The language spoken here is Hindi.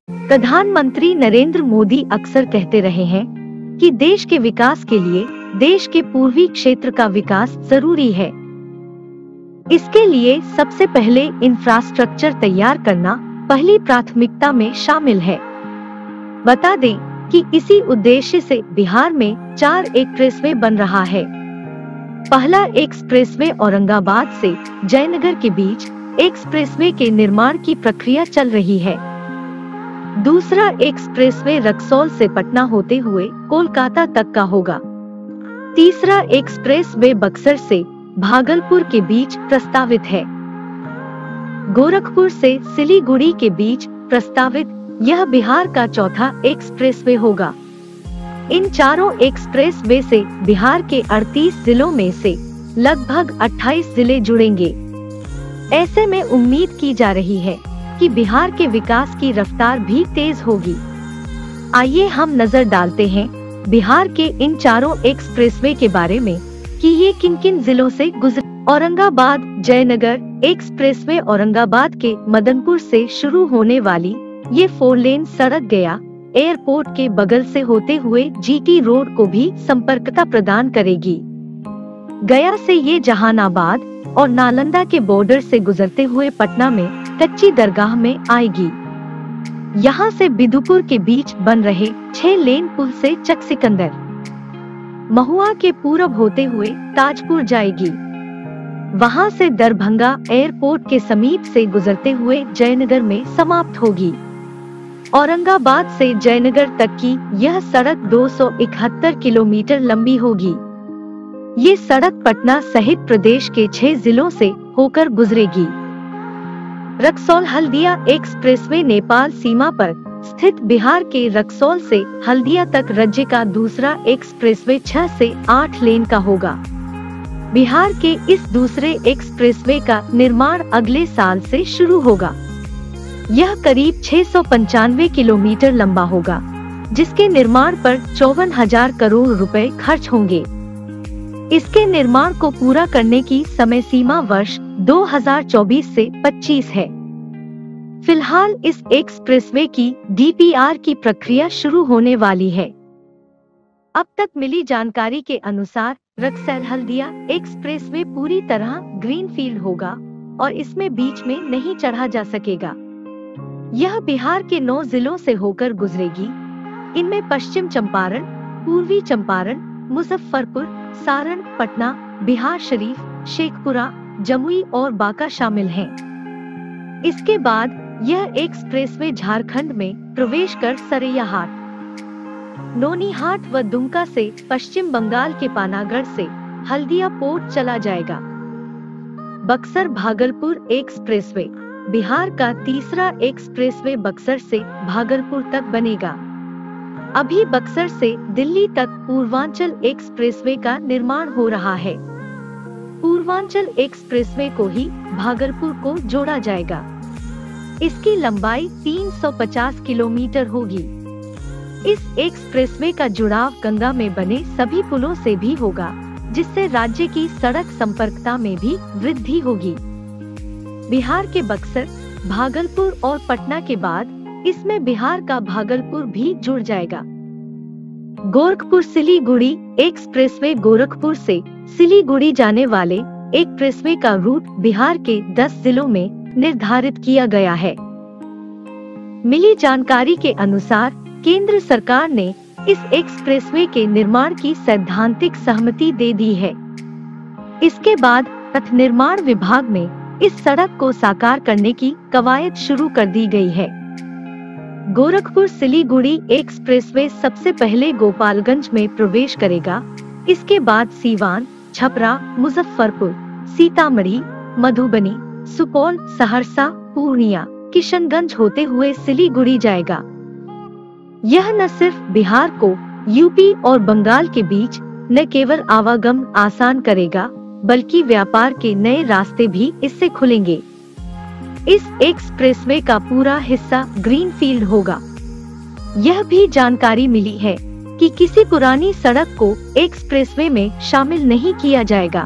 प्रधानमंत्री नरेंद्र मोदी अक्सर कहते रहे हैं कि देश के विकास के लिए देश के पूर्वी क्षेत्र का विकास जरूरी है। इसके लिए सबसे पहले इंफ्रास्ट्रक्चर तैयार करना पहली प्राथमिकता में शामिल है। बता दें कि इसी उद्देश्य से बिहार में 4 एक्सप्रेसवे बन रहा है। पहला एक्सप्रेसवे औरंगाबाद से जयनगर के बीच एक्सप्रेसवे के निर्माण की प्रक्रिया चल रही है। दूसरा एक्सप्रेसवे रक्सौल से पटना होते हुए कोलकाता तक का होगा। तीसरा एक्सप्रेसवे बक्सर से भागलपुर के बीच प्रस्तावित है। गोरखपुर से सिलीगुड़ी के बीच प्रस्तावित यह बिहार का चौथा एक्सप्रेसवे होगा। इन चारों एक्सप्रेसवे से बिहार के 38 जिलों में से लगभग 28 जिले जुड़ेंगे। ऐसे में उम्मीद की जा रही है कि बिहार के विकास की रफ्तार भी तेज होगी। आइए हम नजर डालते हैं बिहार के इन चारों एक्सप्रेसवे के बारे में कि ये किन किन जिलों से गुजरे। औरंगाबाद जयनगर एक्सप्रेसवे औरंगाबाद के मदनपुर से शुरू होने वाली ये 4 लेन सड़क गया एयरपोर्ट के बगल से होते हुए जीटी रोड को भी संपर्कता प्रदान करेगी। गया से ये जहानाबाद और नालंदा के बॉर्डर से गुजरते हुए पटना में कच्ची दरगाह में आएगी। यहाँ से बिदुपुर के बीच बन रहे 6 लेन पुल से चक सिकंदर, महुआ के पूरब होते हुए ताजपुर जाएगी। वहाँ से दरभंगा एयरपोर्ट के समीप से गुजरते हुए जयनगर में समाप्त होगी। औरंगाबाद से जयनगर तक की यह सड़क 271 किलोमीटर लंबी होगी। ये सड़क पटना सहित प्रदेश के 6 जिलों से होकर गुजरेगी। रक्सौल हल्दिया एक्सप्रेसवे नेपाल सीमा पर स्थित बिहार के रक्सौल से हल्दिया तक राज्य का दूसरा एक्सप्रेसवे 6 से 8 लेन का होगा। बिहार के इस दूसरे एक्सप्रेसवे का निर्माण अगले साल से शुरू होगा। यह करीब 695 किलोमीटर लंबा होगा, जिसके निर्माण पर 54,000 करोड़ रुपए खर्च होंगे। इसके निर्माण को पूरा करने की समय सीमा वर्ष 2024 से 25 है। फिलहाल इस एक्सप्रेसवे की डीपीआर की प्रक्रिया शुरू होने वाली है। अब तक मिली जानकारी के अनुसार रक्सौल हल्दिया एक्सप्रेसवे पूरी तरह ग्रीनफील्ड होगा और इसमें बीच में नहीं चढ़ा जा सकेगा। यह बिहार के 9 जिलों से होकर गुजरेगी। इनमें पश्चिम चंपारण, पूर्वी चंपारण, मुजफ्फरपुर, सारण, पटना, बिहार शरीफ, शेखपुरा, जमुई और बांका शामिल हैं। इसके बाद यह एक्सप्रेसवे झारखंड में प्रवेश कर सरैयाहाट, नौनीहाट व दुमका से पश्चिम बंगाल के पानागढ़ से हल्दिया पोर्ट चला जाएगा। बक्सर भागलपुर एक्सप्रेसवे बिहार का तीसरा एक्सप्रेसवे बक्सर से भागलपुर तक बनेगा। अभी बक्सर से दिल्ली तक पूर्वांचल एक्सप्रेसवे का निर्माण हो रहा है। पूर्वांचल एक्सप्रेसवे को ही भागलपुर को जोड़ा जाएगा। इसकी लंबाई 350 किलोमीटर होगी। इस एक्सप्रेसवे का जुड़ाव गंगा में बने सभी पुलों से भी होगा, जिससे राज्य की सड़क संपर्कता में भी वृद्धि होगी। बिहार के बक्सर, भागलपुर और पटना के बाद इसमें बिहार का भागलपुर भी जुड़ जाएगा। गोरखपुर सिलीगुड़ी एक्सप्रेसवे गोरखपुर से सिलीगुड़ी जाने वाले एक्सप्रेसवे का रूट बिहार के 10 जिलों में निर्धारित किया गया है। मिली जानकारी के अनुसार केंद्र सरकार ने इस एक्सप्रेसवे के निर्माण की सैद्धांतिक सहमति दे दी है। इसके बाद पथ निर्माण विभाग में इस सड़क को साकार करने की कवायद शुरू कर दी गई है। गोरखपुर सिलीगुड़ी एक्सप्रेसवे सबसे पहले गोपालगंज में प्रवेश करेगा। इसके बाद सीवान, छपरा, मुजफ्फरपुर, सीतामढ़ी, मधुबनी, सुपौल, सहरसा, पूर्णिया, किशनगंज होते हुए सिलीगुड़ी जाएगा। यह न सिर्फ बिहार को यूपी और बंगाल के बीच न केवल आवागमन आसान करेगा, बल्कि व्यापार के नए रास्ते भी इससे खुलेंगे। इस एक्सप्रेसवे का पूरा हिस्सा ग्रीनफील्ड होगा। यह भी जानकारी मिली है कि किसी पुरानी सड़क को एक्सप्रेसवे में शामिल नहीं किया जाएगा।